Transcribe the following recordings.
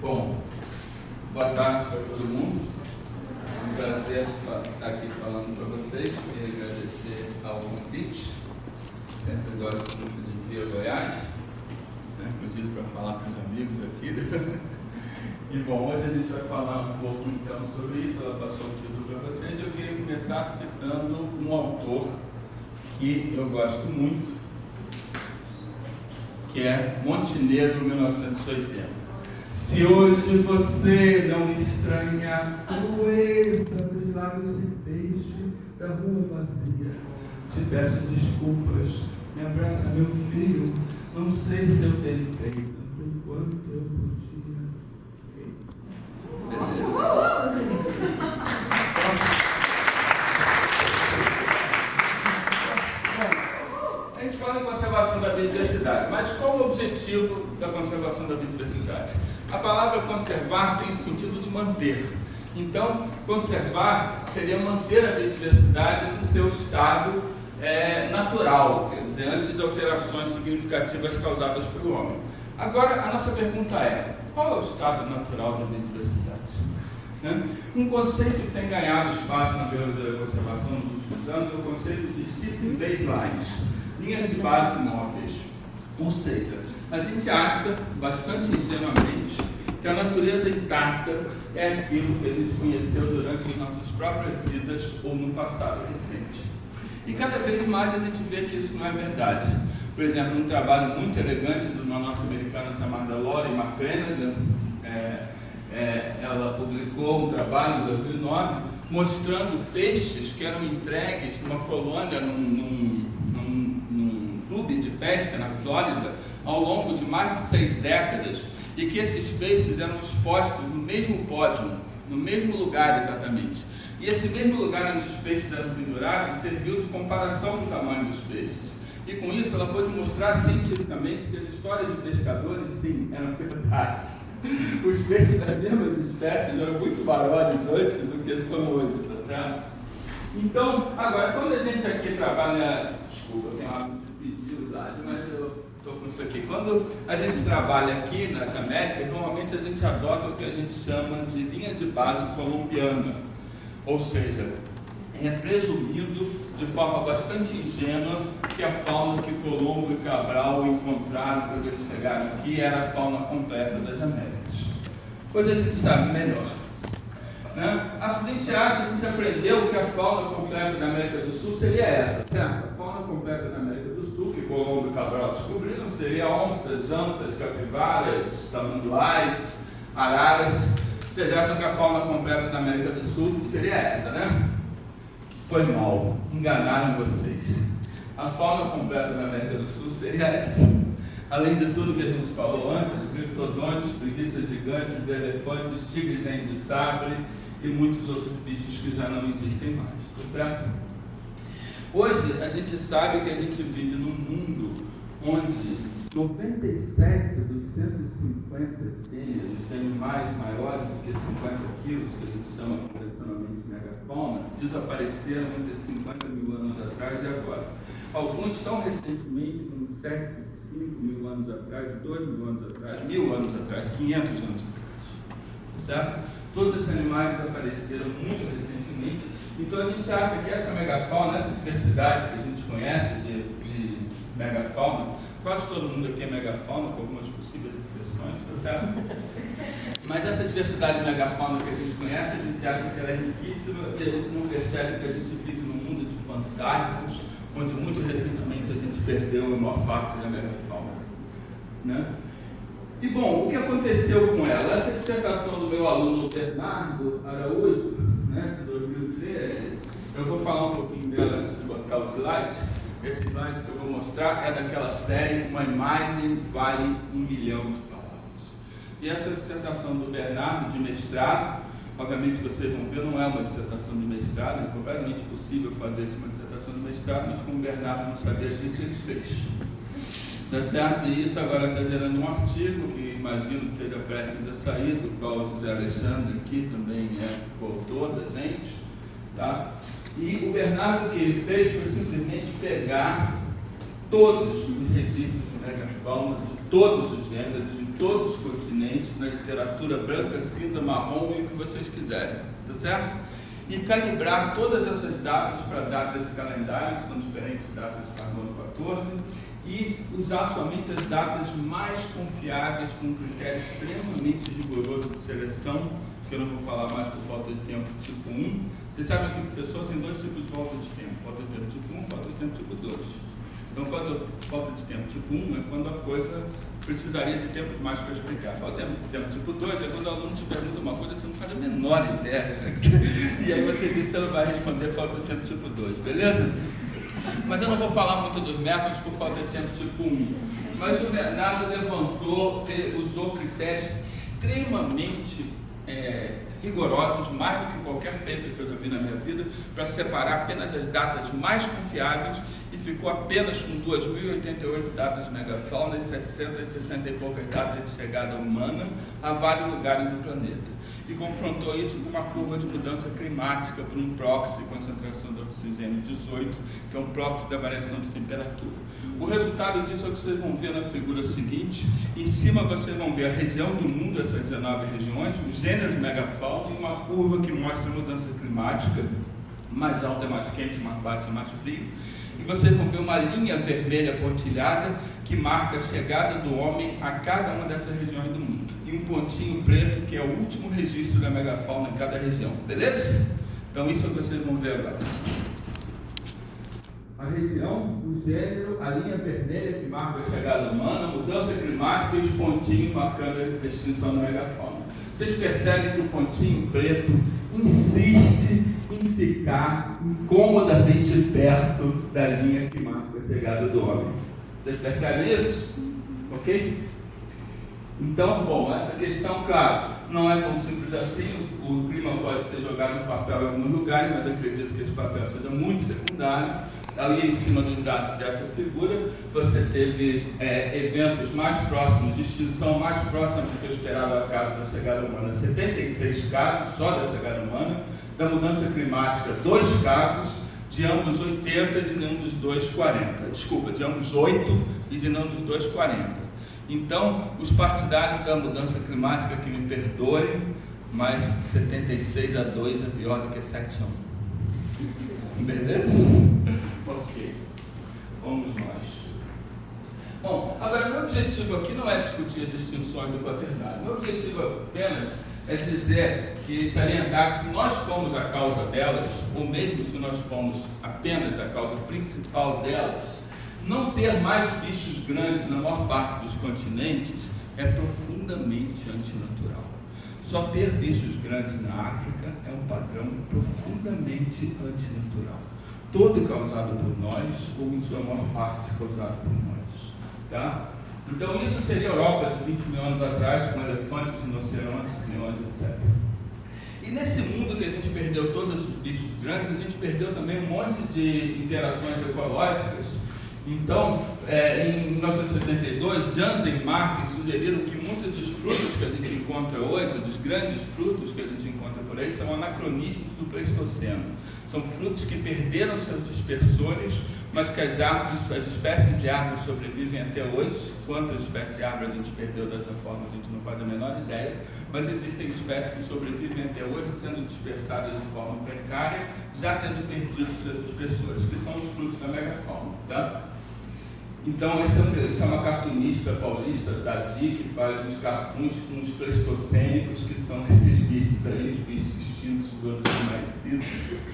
Bom, boa tarde para todo mundo. É um prazer estar aqui falando para vocês. Queria agradecer ao convite. Sempre gosto muito de vir a Goiás, né? Inclusive para falar com os amigos aqui. E bom, hoje a gente vai falar um pouco então sobre isso. Ela passou o título para vocês. Eu queria começar citando um autor que eu gosto muito, que é Montenegro, 1980. Se hoje você não estranha a crueza dos lábios sem peixe da rua vazia, te peço desculpas, me abraça meu filho, não sei se eu tentei tanto quanto eu podia. Beleza. A gente fala em conservação da biodiversidade, mas qual o objetivo da conservação da biodiversidade? A palavra conservar tem o sentido de manter. Então, conservar seria manter a biodiversidade no seu estado natural, quer dizer, antes de alterações significativas causadas pelo homem. Agora, a nossa pergunta é: qual é o estado natural da biodiversidade? Né? Um conceito que tem ganhado espaço na biologia da conservação nos últimos anos é o conceito de Stiffing Baselines, linhas de base móveis. Ou seja, a gente acha, bastante ingenuamente, que a natureza intacta é aquilo que a gente conheceu durante as nossas próprias vidas ou no passado recente. E cada vez mais a gente vê que isso não é verdade. Por exemplo, um trabalho muito elegante de uma norte-americana chamada Lori McCranaghan, ela publicou um trabalho em 2009 mostrando peixes que eram entregues numa colônia, num clube de pesca na Flórida, ao longo de mais de 6 décadas, e que esses peixes eram expostos no mesmo pódio, no mesmo lugar exatamente. E esse mesmo lugar onde os peixes eram pendurados serviu de comparação do tamanho dos peixes. E com isso ela pôde mostrar cientificamente que as histórias de pescadores, sim, eram verdades. Os peixes das mesmas espécies eram muito maiores antes do que são hoje, tá certo? Então, agora, quando a gente aqui trabalha... Desculpa, eu tenho hábito de pedir, mas eu estou com isso aqui. Quando a gente trabalha aqui nas Américas, normalmente a gente adota o que a gente chama de linha de base colombiana. Ou seja, é presumido de forma bastante ingênua que a fauna que Colombo e Cabral encontraram quando eles chegaram aqui era a fauna completa das Américas. Pois a gente sabe melhor. Né? A gente aprendeu que a fauna completa da América do Sul seria essa, certo? A fauna completa da América do Sul, que Colombo e Cabral descobriram, seria onças, antas, capivaras, tamanduás, araras. Vocês acham que a fauna completa da América do Sul seria essa, né? Foi mal, enganaram vocês. A fauna completa da América do Sul seria essa. Além de tudo que a gente falou antes, criptodontes, preguiças gigantes, elefantes, tigres dentes de sabre e muitos outros bichos que já não existem mais, tá certo? Hoje a gente sabe que a gente vive num mundo onde 97 dos 150 gêneros de animais maiores do que 50 quilos, que a gente chama convencionalmente megafauna, desapareceram entre 50 mil anos atrás e agora. Alguns tão recentemente, como 7, 5 mil anos atrás, 2 mil anos atrás, 1000 anos atrás, 500 anos atrás. Certo? Todos esses animais apareceram muito recentemente. Então a gente acha que essa megafauna, essa diversidade que a gente conhece de megafauna, quase todo mundo aqui é megafauna, com algumas possíveis exceções, tá certo? Mas essa diversidade de megafauna que a gente conhece, a gente acha que ela é riquíssima e a gente não percebe que a gente vive num mundo de fantásticos, onde muito recentemente a gente perdeu a maior parte da megafauna. Né? E bom, o que aconteceu com ela? Essa dissertação do meu aluno Bernardo Araújo, né, de 2013, eu vou falar um pouquinho dela antes de botar o slide. Esse slide que eu vou mostrar é daquela série Uma Imagem Vale 1 Milhão de Palavras. E essa dissertação do Bernardo, de mestrado, obviamente vocês vão ver, não é uma dissertação de mestrado, é completamente possível fazer uma dissertação de mestrado, mas como o Bernardo não sabia disso, ele fez. Tá certo? E isso agora está gerando um artigo que imagino que esteja prestes a sair, do qual o José Alexandre aqui também é coautor da gente. Tá? E o Bernardo, o que ele fez foi simplesmente pegar todos os registros de megafauna de todos os gêneros, em todos os continentes, na literatura branca, cinza, marrom e o que vocês quiserem, tá certo? E calibrar todas essas datas para datas de calendário, que são diferentes datas de carbono 14, e usar somente as datas mais confiáveis, com um critério extremamente rigoroso de seleção, que eu não vou falar mais por falta de tempo, tipo 1. Vocês sabem que o professor tem dois tipos de falta de tempo, falta de tempo tipo 1, falta de tempo tipo 2. Então, falta de tempo tipo 1 é quando a coisa precisaria de tempo mais para explicar. Falta de tempo tipo 2 é quando o aluno te pergunta uma coisa que você não faz a menor ideia. E aí você diz que você não vai responder falta de tempo tipo 2, beleza? Mas eu não vou falar muito dos métodos por falta de tempo tipo 1. Mas o Bernardo levantou, usou critérios extremamente rigorosos, mais do que qualquer paper que eu já vi na minha vida, para separar apenas as datas mais confiáveis, e ficou apenas com 2.088 datas de megafauna e 760 e poucas datas de chegada humana a vários lugares do planeta. E confrontou isso com uma curva de mudança climática por um proxy, concentração de oxigênio 18, que é um proxy da variação de temperatura. O resultado disso é o que vocês vão ver na figura seguinte. Em cima vocês vão ver a região do mundo, essas 19 regiões, os gêneros de megafauna e uma curva que mostra a mudança climática, mais alta é mais quente, mais baixa é mais frio. E vocês vão ver uma linha vermelha pontilhada que marca a chegada do homem a cada uma dessas regiões do mundo. E um pontinho preto que é o último registro da megafauna em cada região. Beleza? Então isso é o que vocês vão ver agora. A região, o gênero, a linha vermelha que marca a chegada humana, a mudança climática e os pontinhos marcando a extinção da megafauna. Vocês percebem que o pontinho preto insiste em ficar incomodamente perto da linha que marca a chegada do homem. Vocês percebem isso? Ok? Então, bom, essa questão, claro, não é tão simples assim. O clima pode ter jogado no papel em alguns lugares, mas acredito que esse papel seja muito secundário. Ali em cima dos dados dessa figura, você teve eventos mais próximos, de extinção mais próxima do que eu esperava a caso da chegada humana, 76 casos só da chegada humana, da mudança climática 2 casos, de ambos 80 e de nenhum dos dois 40. Desculpa, de ambos 8 e de nenhum dos dois 40. Então, os partidários da mudança climática que me perdoem, mas 76 a 2 é pior do que 7 a 1. Beleza? Ok, vamos nós. Bom, agora meu objetivo aqui não é discutir as extinções do quaternário. Meu objetivo apenas é dizer que salientar que se nós fomos a causa delas, ou mesmo se nós fomos apenas a causa principal delas, não ter mais bichos grandes na maior parte dos continentes é profundamente antinatural. Só ter bichos grandes na África é um padrão profundamente antinatural. Todo causado por nós, ou em sua maior parte causado por nós. Tá? Então isso seria a Europa de 20 mil anos atrás, com elefantes, rinocerontes, leões, etc. E nesse mundo que a gente perdeu todos esses bichos grandes, a gente perdeu também um monte de interações ecológicas. Então, em 1982, Jansen e Mark sugeriram que muitos dos frutos que a gente encontra hoje, dos grandes frutos que a gente encontra por aí, são anacronismos do Pleistoceno. São frutos que perderam seus dispersores, mas que as espécies de árvores sobrevivem até hoje. Quantas espécies de árvores a gente perdeu dessa forma, a gente não faz a menor ideia, mas existem espécies que sobrevivem até hoje, sendo dispersadas de forma precária, já tendo perdido seus dispersores, que são os frutos da megafauna. Tá? Então, esse é uma cartunista paulista, Tadi, que faz uns cartoons com os pleistocênicos, que são esses bichos aí, os bichos extintos todos conhecidos.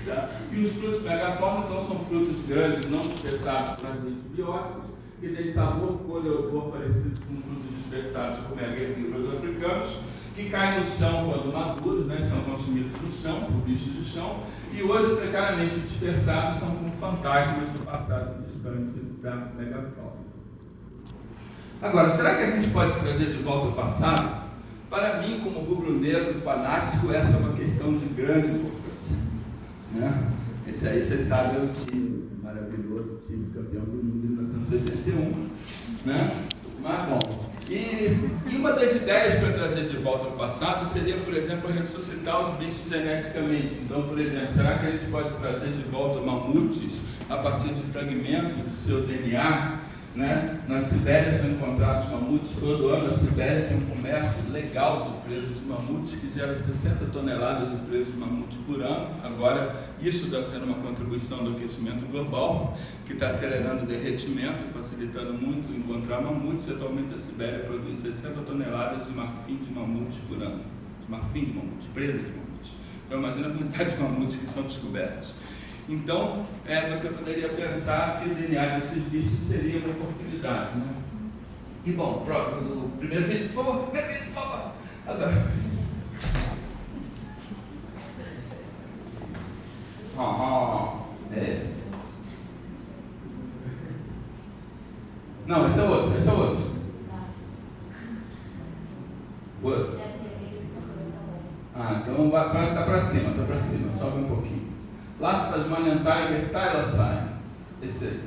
Tá? E os frutos megafauna, então, são frutos grandes, não dispersados por agentes bióticos, que têm sabor, cor e odor parecidos com frutos dispersados por herbívoros africanos, que caem no chão quando maduros, né, são consumidos no chão, por bichos do chão, e hoje precariamente dispersados são como fantasmas do passado distante da megafauna. Agora, será que a gente pode trazer de volta o passado? Para mim, como rubro-negro fanático, essa é uma questão de grande importância. Né? Esse aí, vocês sabem, é o time maravilhoso, time campeão do mundo de 1981. Né? Mas, bom, e uma das ideias para trazer de volta ao passado seria, por exemplo, ressuscitar os bichos geneticamente. Então, por exemplo, será que a gente pode trazer de volta mamutes a partir de fragmentos do seu DNA né? Na Sibéria são encontrados mamutes todo ano. A Sibéria tem um comércio legal de presas de mamutes que gera 60 toneladas de presas de mamute por ano. Agora, isso está sendo uma contribuição do aquecimento global, que está acelerando o derretimento e facilitando muito encontrar mamutes. Atualmente a Sibéria produz 60 toneladas de marfim de mamute por ano. Marfim de mamute, presa de mamute. Então imagina a quantidade de mamutes que são descobertos. Então, você poderia pensar que o DNA desses bichos seria uma oportunidade, né? E bom, próximo, o primeiro vídeo, por favor, por favor. Agora. É esse? Não, esse é outro, esse é outro. O outro. Então tá para cima, sobe um pouquinho. Laço Tasmanian Tiger, Tyler Sign. Esse aí.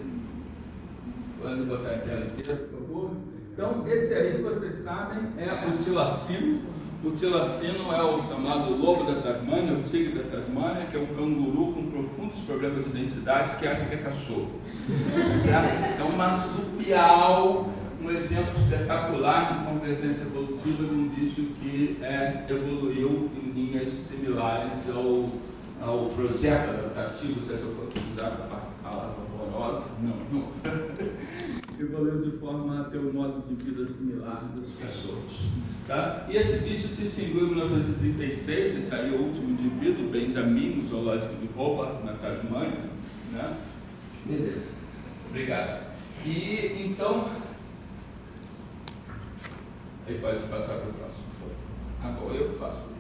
Pode botar a tela inteira, por favor. Então, esse aí, vocês sabem, é o tilacino. O tilacino é o chamado lobo da Tasmânia, o tigre da Tasmânia, que é um canguru com profundos problemas de identidade que acha que é cachorro. Certo? É um marsupial, um exemplo espetacular de convergência evolutiva de um bicho que evoluiu em linhas similares ao projeto adaptativo, se eu posso usar essa palavra horrorosa, não. Evoluiu de forma a ter um modo de vida similar dos cachorros. Tá? E esse bicho se extinguiu em 1936, esse aí é o último indivíduo, Benjamin, no zoológico de Hobart, na Tasmânia. Né? Beleza, obrigado. E então, aí pode passar para o próximo, por favor. Agora eu passo.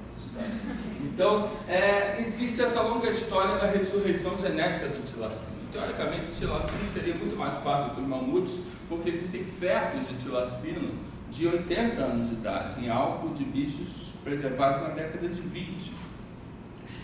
Então, existe essa longa história da ressurreição genética do tilacino. Teoricamente, o tilacino seria muito mais fácil que os mamutes, porque existem fetos de tilacino de 80 anos de idade, em álcool de bichos preservados na década de 20.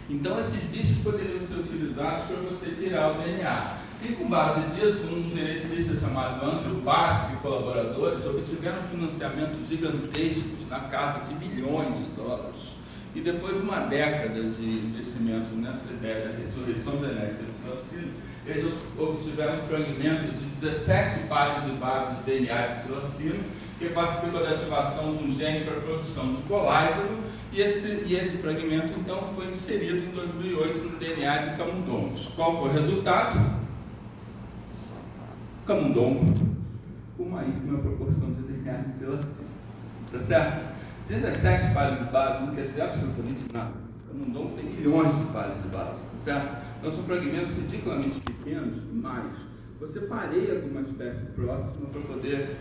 Então, esses bichos poderiam ser utilizados para você tirar o DNA. E com base disso, um geneticista chamado Andrew Bass e colaboradores obtiveram financiamentos gigantescos na casa de bilhões de dólares. E depois de uma década de investimento nessa ideia da ressurreição genética do tilacino, eles obtiveram um fragmento de 17 pares de base de DNA de tilacino, que participa da ativação de um gene para a produção de colágeno, e esse fragmento então foi inserido em 2008 no DNA de camundongos. Qual foi o resultado? Camundongo com uma ínfima proporção de DNA de tilacino. Tá certo? 17 pares de base não quer dizer absolutamente nada. O camundongo tem milhões de pares de base, tá certo? Então são fragmentos ridiculamente pequenos, mas você pareia com uma espécie próxima para poder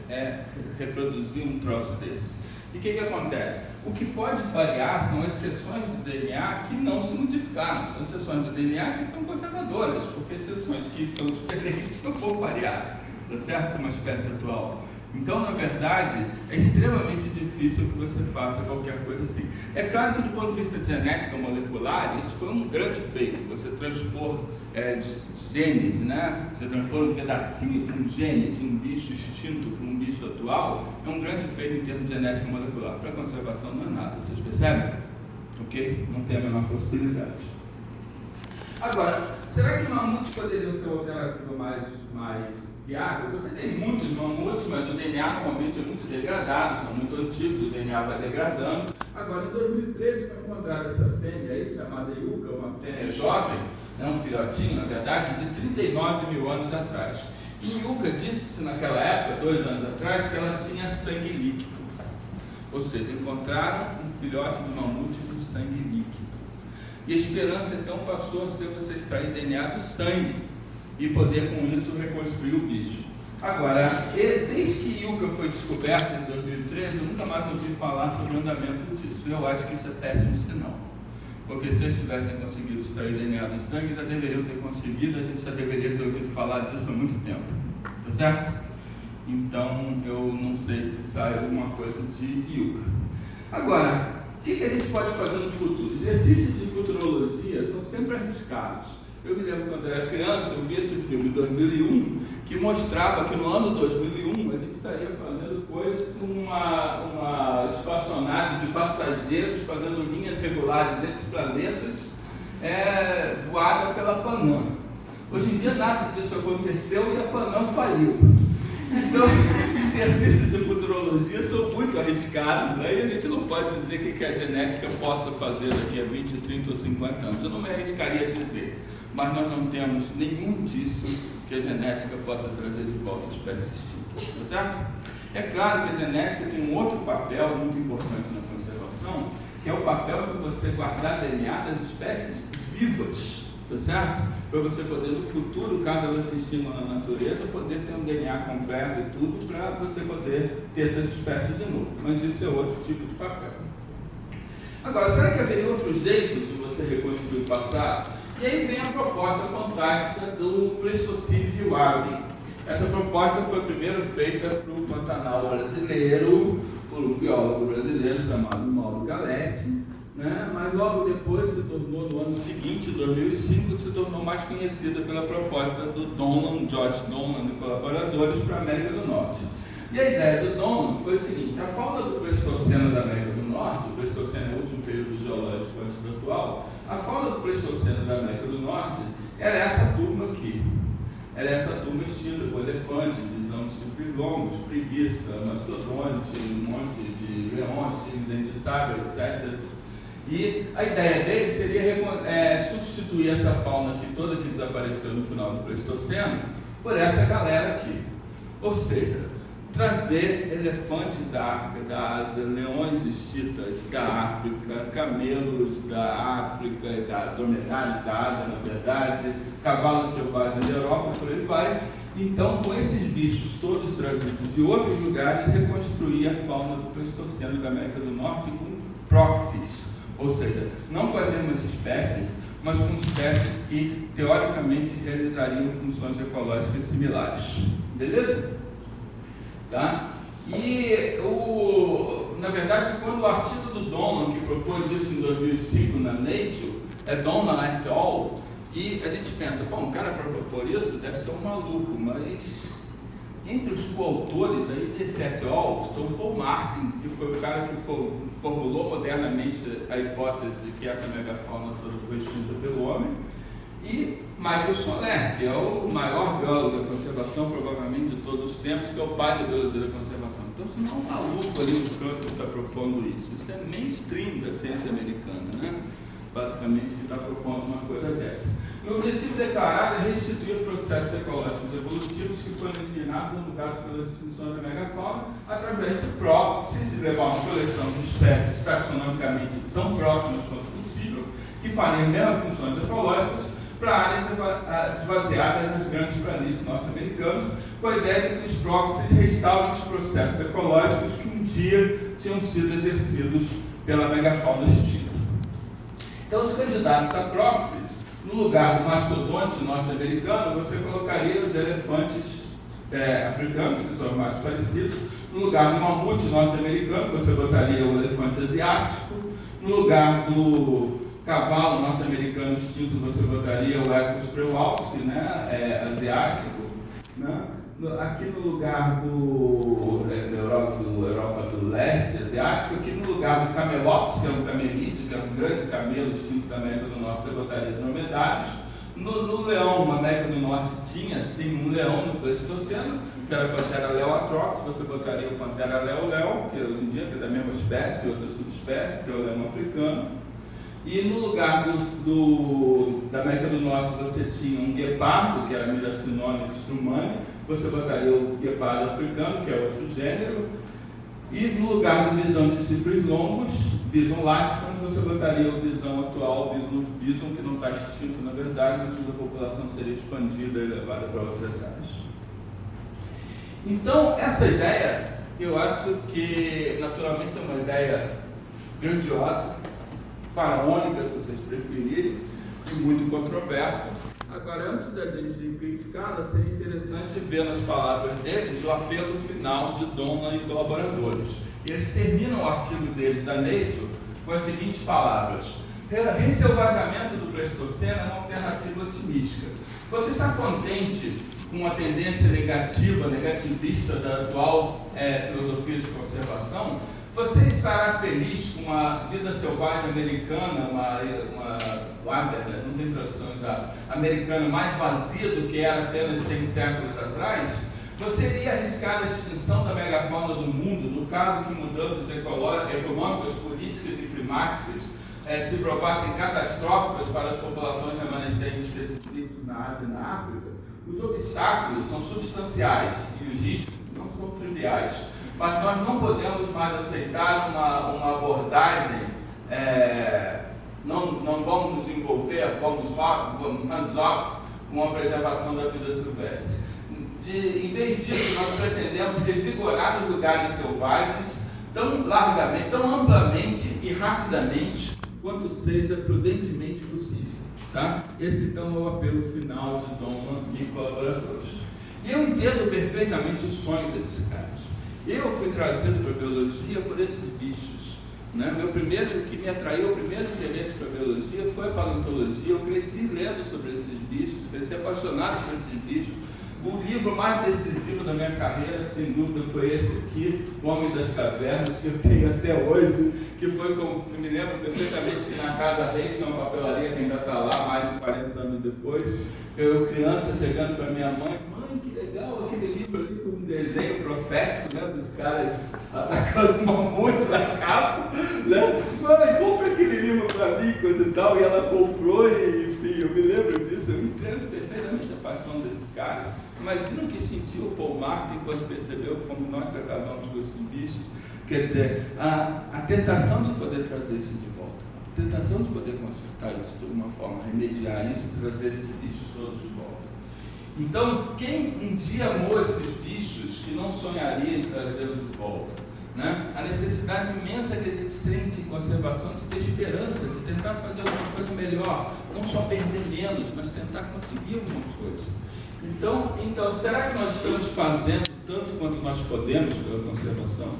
reproduzir um troço desse. E o que acontece? O que pode variar são as seções do DNA que não se modificaram, são seções do DNA que são conservadoras, porque seções que são diferentes não vão variar, tá certo? Com uma espécie atual. Então, na verdade, é extremamente difícil que você faça qualquer coisa assim. É claro que, do ponto de vista de genética molecular, isso foi um grande feito. Você transpor genes, né? Você transpor um pedacinho de um gene de um bicho extinto para um bicho atual, é um grande feito em termos de genética molecular. Para a conservação não é nada, vocês percebem? Ok? Não tem a menor possibilidade. Agora, será que mamutes poderiam ser uma alternativa mais viável? Você tem muitos mamutes, mas o DNA normalmente é muito degradado, são muito antigos, o DNA vai degradando. Agora, em 2013 foi encontrada essa fêmea aí, chamada Yucca, uma fêmea jovem, um filhotinho, na verdade, de 39 mil anos atrás. E Yucca disse naquela época, 2 anos atrás, que ela tinha sangue líquido. Ou seja, encontraram um filhote de mamute com sangue líquido. E a esperança então passou a ser você extrair DNA do sangue e poder com isso reconstruir o bicho. Agora, desde que Yucca foi descoberta em 2013, eu nunca mais ouvi falar sobre o andamento disso. Eu acho que isso é péssimo sinal. Porque se eles tivessem conseguido extrair DNA do sangue, já deveriam ter conseguido, a gente já deveria ter ouvido falar disso há muito tempo. Tá certo? Então, eu não sei se sai alguma coisa de Yucca. Agora, o que a gente pode fazer no futuro? Exercícios de futurologia são sempre arriscados. Eu me lembro quando eu era criança, eu vi esse filme em 2001, que mostrava que no ano 2001 a gente estaria fazendo coisas com uma espaçonave de passageiros fazendo linhas regulares entre planetas, voada pela Panam. Hoje em dia nada disso aconteceu e a Panam faliu. Então, os exercícios de futurologia são muito arriscados, né? E a gente não pode dizer que a genética possa fazer daqui a 20, 30 ou 50 anos. Eu não me arriscaria a dizer, mas nós não temos nenhum disso que a genética possa trazer de volta espécies extintas, tá certo? É claro que a genética tem um outro papel muito importante na conservação, que é o papel de você guardar DNA das espécies vivas, tá certo? Para você poder no futuro, caso elas se extinguam na natureza, poder ter um DNA completo e tudo, para você poder ter essas espécies de novo. Mas isso é outro tipo de papel. Agora, será que haveria outro jeito de você reconstruir o passado? E aí vem a proposta fantástica do Pleistocene de Darwin. Essa proposta foi primeiro feita para o Pantanal brasileiro, por um biólogo brasileiro chamado Mauro Galetti, né? Mas logo depois se tornou, no ano seguinte, 2005, se tornou mais conhecida pela proposta do Donlan, Josh Donlan e colaboradores para a América do Norte. E a ideia do Donlan foi o seguinte: a fauna do Pleistoceno da América do Norte, o Pleistoceno é o último período geológico antes do atual, a fauna do Pleistoceno da América do Norte era essa turma aqui. Era essa turma extinta, com elefante, visão de chifres longos, preguiça, mastodonte, um monte de leões, dente de sabre, etc. E a ideia dele seria substituir essa fauna aqui toda que desapareceu no final do Pleistoceno por essa galera aqui. Ou seja, trazer elefantes da África, da Ásia, leões e chitas da África, camelos da África, dromedários da Ásia, na verdade, cavalos selvagens da Europa, por aí vai. Então, com esses bichos todos trazidos de outros lugares, reconstruir a fauna do Pleistoceno da América do Norte com proxies, ou seja, não com as mesmas espécies, mas com espécies que, teoricamente, realizariam funções ecológicas similares. Beleza? Tá? E, na verdade, quando o artigo do Donlan, que propôs isso em 2005 na Nature, é Donlan et al., e a gente pensa, bom, um cara para propor isso deve ser um maluco, mas entre os coautores aí desse et al. Estão Paul Martin, que foi o cara que formulou modernamente a hipótese de que essa megafauna toda foi extinta pelo homem, e Michael Soler, que é o maior biólogo da conservação, provavelmente, de todos os tempos, que é o pai da biologia da conservação. Então, isso não é um maluco ali no canto que está propondo isso. Isso é mainstream da ciência americana, né? Basicamente, que está propondo uma coisa dessa. E o objetivo declarado é restituir processos ecológicos evolutivos que foram eliminados ou mudados pelas extinções da megafauna através de próxies, de levar uma coleção de espécies taxonomicamente tão próximas quanto possível, que farem as mesmas funções ecológicas, para áreas esvaziadas nas grandes planícies norte-americanas, com a ideia de que os proxies restaurem os processos ecológicos que um dia tinham sido exercidos pela megafauna extinta. Então, os candidatos a proxies, no lugar do mastodonte norte-americano, você colocaria os elefantes africanos, que são os mais parecidos. No lugar do mamute norte-americano, você botaria o elefante asiático. No lugar do cavalo norte-americano extinto, você botaria o Equus preualski, né, asiático, né? Aqui no lugar da Europa do Leste asiático, aqui no lugar do camelopes, que é um camelídeo, que é um grande camelo extinto da América do Norte, você botaria dromedários. No leão, na América do Norte, tinha sim um leão no Pleistoceno, que era a Panthera leoatrox, você botaria o Panthera leo-leo, que hoje em dia é da mesma espécie, outra subespécie, que é o leão africano. E no lugar da América do Norte você tinha um guepardo, que era Miracinone strumani, você botaria o guepardo africano, que é outro gênero. E no lugar do bisão de chifres longos, Bison latifrons, você botaria o bisão atual, bison que não está extinto na verdade, mas cuja população seria expandida e levada para outras áreas. Então, essa ideia, eu acho que naturalmente é uma ideia grandiosa, faraônica, se vocês preferirem, e muito controversa. Agora, antes da gente criticá-la, seria interessante ver nas palavras deles o apelo final de Donlan e colaboradores. E eles terminam o artigo deles da Nature com as seguintes palavras: resselvajamento do Pleistoceno é uma alternativa otimística. Você está contente com a tendência negativista da atual filosofia de conservação? Você estará feliz com a vida selvagem americana, uma wilderness, não tem tradução exata, americana mais vazia do que era apenas 100 séculos atrás? Você iria arriscar a extinção da megafauna do mundo, no caso que mudanças econômicas, políticas e climáticas se provassem catastróficas para as populações remanescentes desses bichos na Ásia e na África? Os obstáculos são substanciais e os riscos não são triviais, mas nós não podemos mais aceitar uma abordagem, não vamos nos envolver, vamos hands-off com a preservação da vida silvestre. Em vez disso, nós pretendemos revigorar os lugares selvagens tão largamente, tão amplamente e rapidamente quanto seja prudentemente possível. Tá? Esse, então, é o apelo final de Dom e colaboradores. E eu entendo perfeitamente o sonho desses caras. Eu fui trazido para a biologia por esses bichos. Né? O que me atraiu, o primeiro interesse para a biologia foi a paleontologia. Eu cresci lendo sobre esses bichos, cresci apaixonado por esses bichos. O livro mais decisivo da minha carreira, sem dúvida, foi esse aqui, O Homem das Cavernas, que eu tenho até hoje, que foi, como me lembro perfeitamente, que na Casa Reis, que é uma papelaria que ainda está lá, mais de 40 anos depois, eu criança chegando para minha mãe, que legal aquele livro ali com um desenho profético, né, dos caras atacando um mamute na capa, né? Mãe, compra aquele livro para mim, coisa e tal, e ela comprou e, enfim, eu me lembro disso, eu entendo perfeitamente a paixão desse cara. Imagina o que sentiu o Paul Martin quando percebeu que fomos nós que acabamos com esses bichos. Quer dizer, a tentação de poder trazer isso de volta, a tentação de poder consertar isso de alguma forma, remediar isso, trazer esses bichos todos de volta. Então, quem um dia amou esses bichos que não sonharia em trazê-los de volta? Né? A necessidade imensa que a gente sente em conservação de ter esperança, de tentar fazer alguma coisa melhor, não só perder menos, mas tentar conseguir alguma coisa. Então, será que nós estamos fazendo tanto quanto nós podemos pela conservação?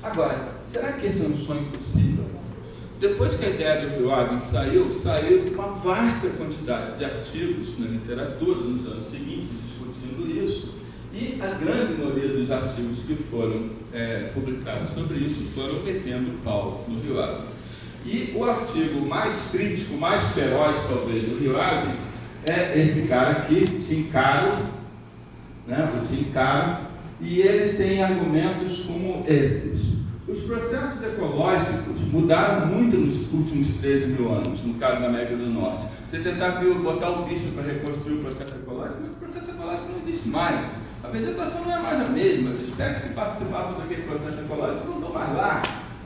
Agora, será que esse é um sonho possível? Depois que a ideia do Rio Arden saiu uma vasta quantidade de artigos na literatura nos anos seguintes discutindo isso, e a grande maioria dos artigos que foram publicados sobre isso foram metendo o pau no Rio Arden. E o artigo mais crítico, mais feroz talvez do Rio Arden é esse cara aqui, Tim Caro, né? O Tim Caro, e ele tem argumentos como esses. Os processos ecológicos mudaram muito nos últimos 13 mil anos, no caso da América do Norte. Você tentar botar o bicho para reconstruir o processo ecológico, mas o processo ecológico não existe mais. A vegetação não é mais a mesma, as espécies que participavam daquele processo ecológico não estão mais lá.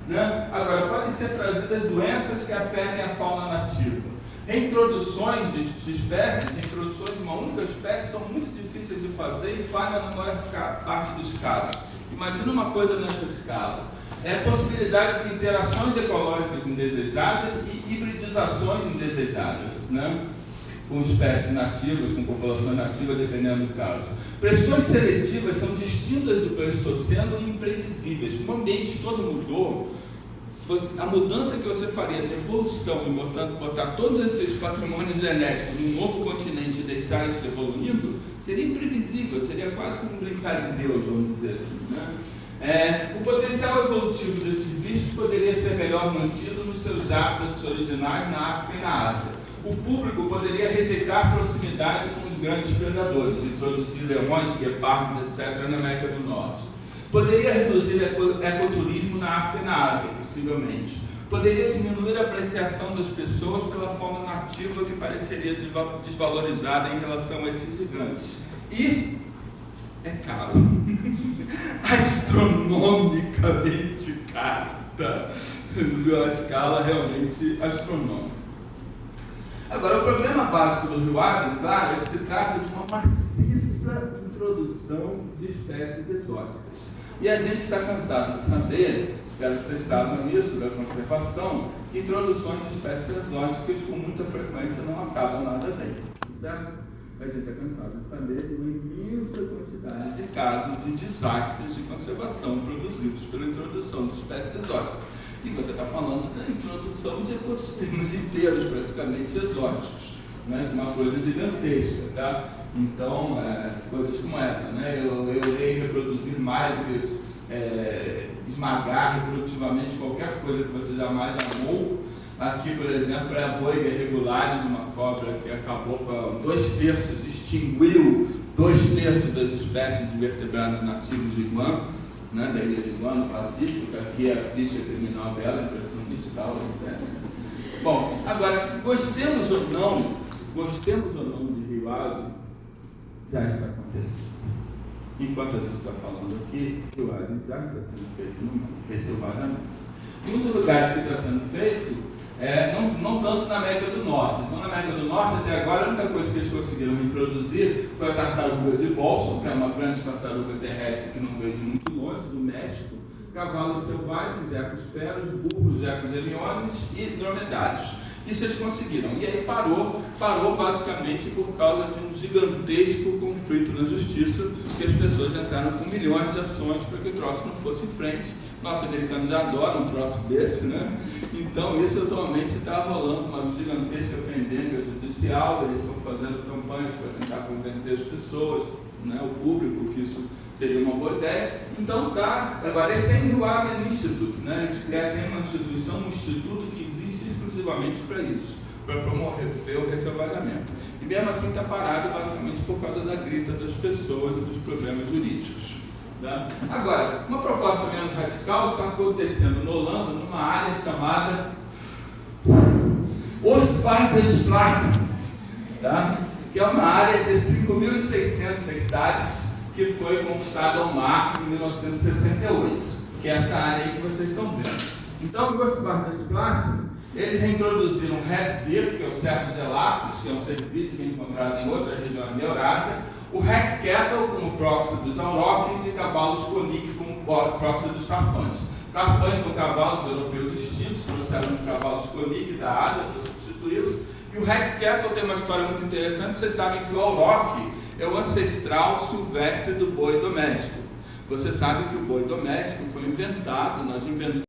Né? Agora, podem ser trazidas doenças que afetem a fauna nativa. Reintroduções de espécies, reintroduções de uma única espécie são muito difíceis de fazer e falham na maior parte dos casos. Imagina uma coisa nessa escala. Possibilidade de interações ecológicas indesejadas e hibridizações indesejadas, né? Com espécies nativas, com populações nativas, dependendo do caso. Pressões seletivas são distintas do Pleistoceno e imprevisíveis. O ambiente todo mudou. A mudança que você faria de evolução e botar todos esses patrimônios genéticos num novo continente e deixar isso evoluindo, seria imprevisível, seria quase como brincar de Deus, vamos dizer assim, né? O potencial evolutivo desses bichos poderia ser melhor mantido nos seus hábitats originais na África e na Ásia. O público poderia rejeitar proximidade com os grandes predadores, introduzir leões, guepardos, etc., na América do Norte. Poderia reduzir ecoturismo na África e na Ásia, possivelmente. Poderia diminuir a apreciação das pessoas pela fauna nativa que pareceria desvalorizada em relação a esses gigantes. E é caro. Astronomicamente caro. Tá? A escala realmente astronômica. Agora, o problema básico do Rio Arden, claro, é que se trata de uma maciça introdução de espécies exóticas. E a gente está cansado de saber, espero que vocês saibam isso, da conservação, que introduções de espécies exóticas com muita frequência não acabam nada bem, certo? A gente está cansado de saber de uma imensa quantidade de casos de desastres de conservação produzidos pela introdução de espécies exóticas. E você está falando da introdução de ecossistemas inteiros, praticamente exóticos, né? Uma coisa gigantesca, tá? Então, coisas como essa, né? Eu irei reproduzir mais, esmagar reprodutivamente qualquer coisa que você jamais amou. Aqui, por exemplo, é a boiga regulares, uma cobra que acabou com 2/3, extinguiu 2/3 das espécies de vertebrados nativos de Guam, né, da ilha de Guam, no Pacífico, que aqui é a ficha criminal dela, impressão fiscal, etc. Bom, agora, gostemos ou não de Rio Ave, já está acontecendo. Enquanto a gente está falando aqui, Rio Ave já está sendo feito no mundo, ressilvajamento. Em muitos lugares que está sendo feito, não tanto na América do Norte. Então, na América do Norte, até agora, a única coisa que eles conseguiram introduzir foi a tartaruga de Bolson, que é uma grande tartaruga terrestre que não veio de muito longe, do México, cavalos selvagens, ecos feros, burros, ecos hermiones e dromedários. Isso eles conseguiram. E aí parou basicamente por causa de um gigantesco conflito na justiça, que as pessoas entraram com milhões de ações para que o troço não fosse em frente. Norte-americanos adoram um troço desse, né? Então isso atualmente está rolando uma gigantesca pendenga judicial, eles estão fazendo campanhas para tentar convencer as pessoas, né, o público, que isso seria uma boa ideia. Então tá, agora esse é o Rio Ave Institute, né? Eles têm uma instituição, um instituto que existe exclusivamente para isso, para promover o ressilvajamento. E mesmo assim está parado basicamente por causa da grita das pessoas e dos problemas jurídicos. Tá? Agora, uma proposta menos radical está acontecendo na Holanda, numa área chamada Oostvaardersplassen, tá? Que é uma área de 5.600 hectares que foi conquistada ao mar em 1968, que é essa área aí que vocês estão vendo. Então, o Oostvaardersplassen, eles reintroduziram o Red Deer, que é o Cervus elaphus, que é um cervídeo encontrado em outra região da Eurásia, o Hack Cattle como proxy dos aurópodes e cavalos Konig como proxy dos tarpães. Tarpães são cavalos europeus extintos, trouxeram cavalos Konig da Ásia para substituí-los. E o Hack Cattle tem uma história muito interessante. Vocês sabem que o auroque é o ancestral silvestre do boi doméstico. Você sabe que o boi doméstico foi inventado, nós inventamos